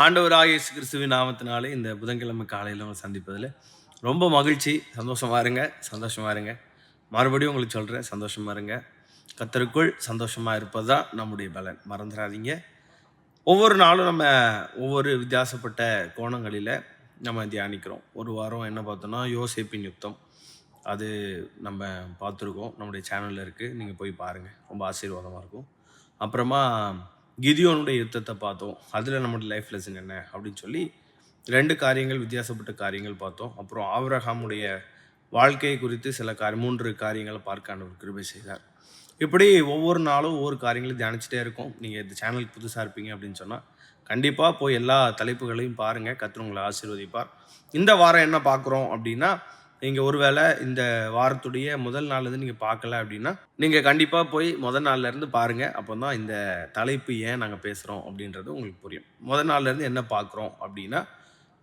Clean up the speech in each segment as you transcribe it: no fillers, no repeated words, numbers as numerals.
ஆண்டவராகிய இயேசு கிறிஸ்துவின் நாமத்தினாலே இந்த புதன்கிழமை காலையில் உங்களை சந்திப்பதில் ரொம்ப மகிழ்ச்சி. சந்தோஷமாக இருங்க, சந்தோஷமாக இருங்க. மறுபடியும் உங்களுக்கு சொல்கிறேன், சந்தோஷமாக இருங்க. கர்த்தருக்குள் சந்தோஷமாக இருப்பது தான் நம்முடைய பலன், மறந்துடாதீங்க. ஒவ்வொரு நாளும் நம்ம ஒவ்வொரு வித்தியாசப்பட்ட கோணங்களில் நம்ம தியானிக்கிறோம். ஒரு வாரம் என்ன பார்த்தோன்னா, யோசேப்பின் யுத்தம். அது நம்ம பார்த்துருக்கோம், நம்முடைய சேனலில் இருக்குது, நீங்கள் போய் பாருங்கள், ரொம்ப ஆசீர்வாதமாக இருக்கும். அப்புறமா கிதியோனுடைய யுத்தத்தை பார்த்தோம். அதில் நம்மளுடைய லைஃப் லெசன் என்ன அப்படின்னு சொல்லி 2 காரியங்கள், வித்தியாசப்பட்ட காரியங்கள் பார்த்தோம். அப்புறம் ஆபிரகாமுடைய வாழ்க்கை குறித்து சில 3 காரியங்களை பார்க்க ஆண்டவர் கிருபை செய்தார். இப்படி ஒவ்வொரு நாளும் ஒவ்வொரு காரியங்களையும் தியானிச்சுட்டே இருக்கும். நீங்கள் இந்த சேனலுக்கு புதுசாக இருப்பீங்க அப்படின்னு சொன்னால் கண்டிப்பாக போய் எல்லா தலைப்புகளையும் பாருங்கள். கர்த்தர் உங்களை ஆசீர்வதிப்பார். இந்த வாரம் என்ன பார்க்குறோம் அப்படின்னா, நீங்கள் ஒருவேளை இந்த வாரத்துடைய முதல் நாள்லேருந்து நீங்கள் பார்க்கல அப்படின்னா, நீங்கள் கண்டிப்பாக போய் முதல் நாள்லேருந்து பாருங்கள். அப்போ தான் இந்த தலைப்பு ஏன் நாங்கள் பேசுகிறோம் அப்படின்றது உங்களுக்கு புரியும். முதல் நாள்லேருந்து என்ன பார்க்குறோம் அப்படின்னா,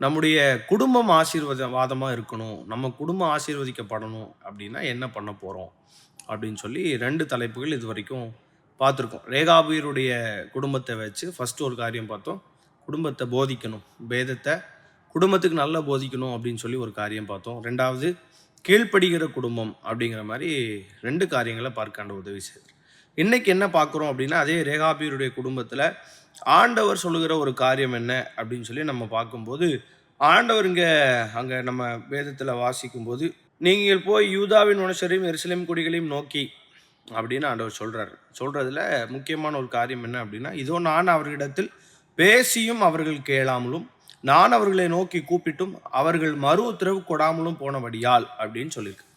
நம்முடைய குடும்பம் ஆசீர்வாதமாக இருக்கணும், நம்ம குடும்பம் ஆசீர்வதிக்கப்படணும் அப்படின்னா என்ன பண்ண போகிறோம் அப்படின்னு சொல்லி 2 தலைப்புகள் இது வரைக்கும் பார்த்துருக்கோம். ரேகாபியருடைய குடும்பத்தை வச்சு ஃபஸ்ட்டு ஒரு காரியம் பார்த்தோம். குடும்பத்தை போதிக்கணும், வேதத்தை குடும்பத்துக்கு நல்லா போதிக்கணும் அப்படின்னு சொல்லி ஒரு காரியம் பார்த்தோம். 2வது கீழ்ப்படுகிற குடும்பம் அப்படிங்கிற மாதிரி 2 காரியங்களை பார்க்க உதவி செய்தார். இன்றைக்கி என்ன பார்க்குறோம் அப்படின்னா, அதே ரேகாபியருடைய குடும்பத்தில் ஆண்டவர் சொல்லுகிற ஒரு காரியம் என்ன அப்படின்னு சொல்லி நம்ம பார்க்கும்போது, ஆண்டவர் அங்கே நம்ம வேதத்தில் வாசிக்கும்போது, நீங்கள் போய் யூதாவின் மனுஷரையும் எருசலேம் குடிகளையும் நோக்கி அப்படின்னு ஆண்டவர் சொல்கிறதுல முக்கியமான ஒரு காரியம் என்ன அப்படின்னா, இதோ நான் அவர்களிடத்தில் பேசியும் அவர்கள் கேளாமலும், நான் அவர்களை நோக்கி கூப்பிட்டும் அவர்கள் மறு உத்தரவு கொடாமலும் போனபடியால் அப்படின்னு சொல்லியிருக்கு.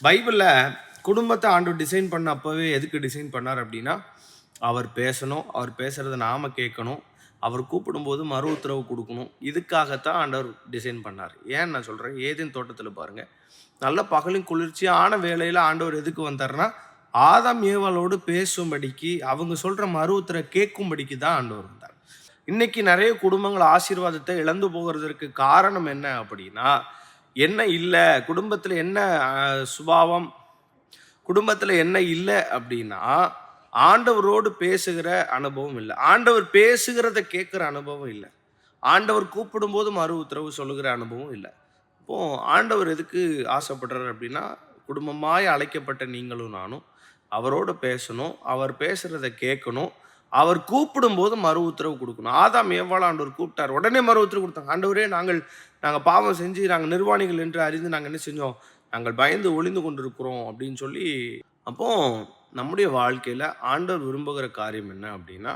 பைபிளில் குடும்பத்தை ஆண்டவர் டிசைன் பண்ண அப்போவே எதுக்கு டிசைன் பண்ணார் அப்படின்னா, அவர் பேசணும், அவர் பேசுகிறத நாம் கேட்கணும், அவர் கூப்பிடும்போது மறு உத்தரவு கொடுக்கணும். இதுக்காகத்தான் ஆண்டவர் டிசைன் பண்ணார். ஏன் நான் சொல்கிறேன், ஏதேன் தோட்டத்தில் பாருங்கள், நல்ல பகலும் குளிர்ச்சியான வேலையில் ஆண்டவர் எதுக்கு வந்தார்னா, ஆதாம் ஏவாளோடு பேசும்படிக்கு, அவங்க சொல்கிற மறு உத்தரவை கேட்கும்படிக்கு தான் ஆண்டவர் வந்தார். இன்னைக்கு நிறைய குடும்பங்கள் ஆசீர்வாதத்தை இழந்து போகிறதுக்கு காரணம் என்ன அப்படின்னா, என்ன இல்லை குடும்பத்தில், என்ன சுபாவம் குடும்பத்தில் என்ன இல்லை அப்படின்னா, ஆண்டவரோடு பேசுகிற அனுபவம் இல்லை, ஆண்டவர் பேசுகிறத கேட்குற அனுபவம் இல்லை, ஆண்டவர் கூப்பிடும்போது மறு உத்தரவு சொல்லுகிற அனுபவம் இல்லை. இப்போது ஆண்டவர் எதுக்கு ஆசைப்படுறார் அப்படின்னா, குடும்பமாய் அழைக்கப்பட்ட நீங்களும் நானும் அவரோடு பேசணும், அவர் பேசுகிறத கேட்கணும், அவர் கூப்பிடும்போது மறு உத்தரவு கொடுக்கணும். ஆதாம் ஏவாள் ஆண்டவர் கூப்பிட்டார், உடனே மறு உத்தரவு கொடுத்தாங்க. ஆண்டவரே, நாங்கள் பாவம் செஞ்சு நாங்கள் நிர்வாணிகள் என்று அறிந்து நாங்கள் என்ன செஞ்சோம், நாங்கள் பயந்து ஒளிந்து கொண்டிருக்கிறோம் அப்படின்னு சொல்லி. அப்போ நம்முடைய வாழ்க்கையில் ஆண்டவர் விரும்புகிற காரியம் என்ன அப்படின்னா,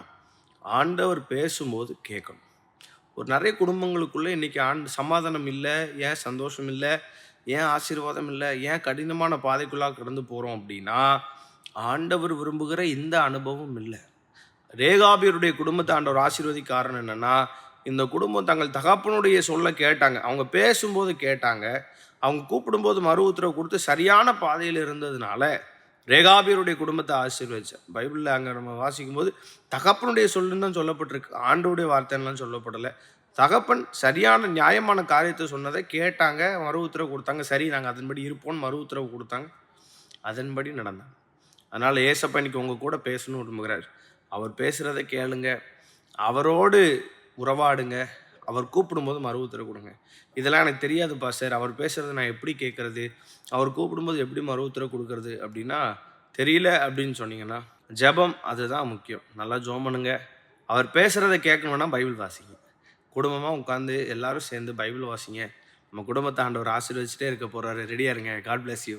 ஆண்டவர் பேசும்போது கேட்கணும். ஒரு நிறைய குடும்பங்களுக்குள்ளே இன்றைக்கி சமாதானம் இல்லை, ஏன் சந்தோஷம் இல்லை, ஏன் ஆசீர்வாதம் இல்லை, ஏன் கடினமான பாதைக்குள்ளாக கடந்து போகிறோம் அப்படின்னா, ஆண்டவர் விரும்புகிற இந்த அனுபவம் இல்லை. ரேகாபியருடைய குடும்பத்தை ஆண்டவர் ஆசீர்வதிக்க காரணம் என்னென்னா, இந்த குடும்பம் தங்கள் தகப்பனுடைய சொல்ல கேட்டாங்க, அவங்க பேசும்போது கேட்டாங்க, அவங்க கூப்பிடும்போது மறு உத்தரவு கொடுத்து சரியான பாதையில் இருந்ததுனால ரேகாபியருடைய குடும்பத்தை ஆசீர்வதிச்சார். பைபிளில் அங்கே நம்ம வாசிக்கும்போது தகப்பனுடைய சொல்லுன்னு தான் சொல்லப்பட்டிருக்கு, ஆண்டவருடைய வார்த்தைலாம் சொல்லப்படலை. தகப்பன் சரியான நியாயமான காரியத்தை சொன்னதை கேட்டாங்க, மறு உத்தரவு கொடுத்தாங்க. சரி, நாங்கள் அதன்படி இருப்போம்னு மறு உத்தரவு கொடுத்தாங்க, அதன்படி நடந்தாங்க. அதனால் ஏசப்பா இன்னைக்கு உங்கள் கூட பேசணும்னு விரும்புகிறார். அவர் பேசுகிறத கேளுங்க, அவரோடு உறவாடுங்க, அவர் கூப்பிடும்போது மறு உத்தரவு கொடுங்க. இதெல்லாம் எனக்கு தெரியாது பாஸ்டர், அவர் பேசுகிறத நான் எப்படி கேட்குறது, அவர் கூப்பிடும்போது எப்படி மறு உத்தரவு கொடுக்கறது அப்படின்னா தெரியல அப்படின்னு சொன்னீங்கன்னா, ஜெபம் அதுதான் முக்கியம். நல்லா ஜெபம் பண்ணுங்க. அவர் பேசுகிறத கேட்கணுன்னா பைபிள் வாசிங்க. குடும்பமாக உட்காந்து எல்லாரும் சேர்ந்து பைபிள் வாசிங்க. நம்ம குடும்பத்தை ஆண்டவர் ஆசீர்வதிச்சுட்டே இருக்க போகிறாரு. ரெடியாக இருங்க. God bless you.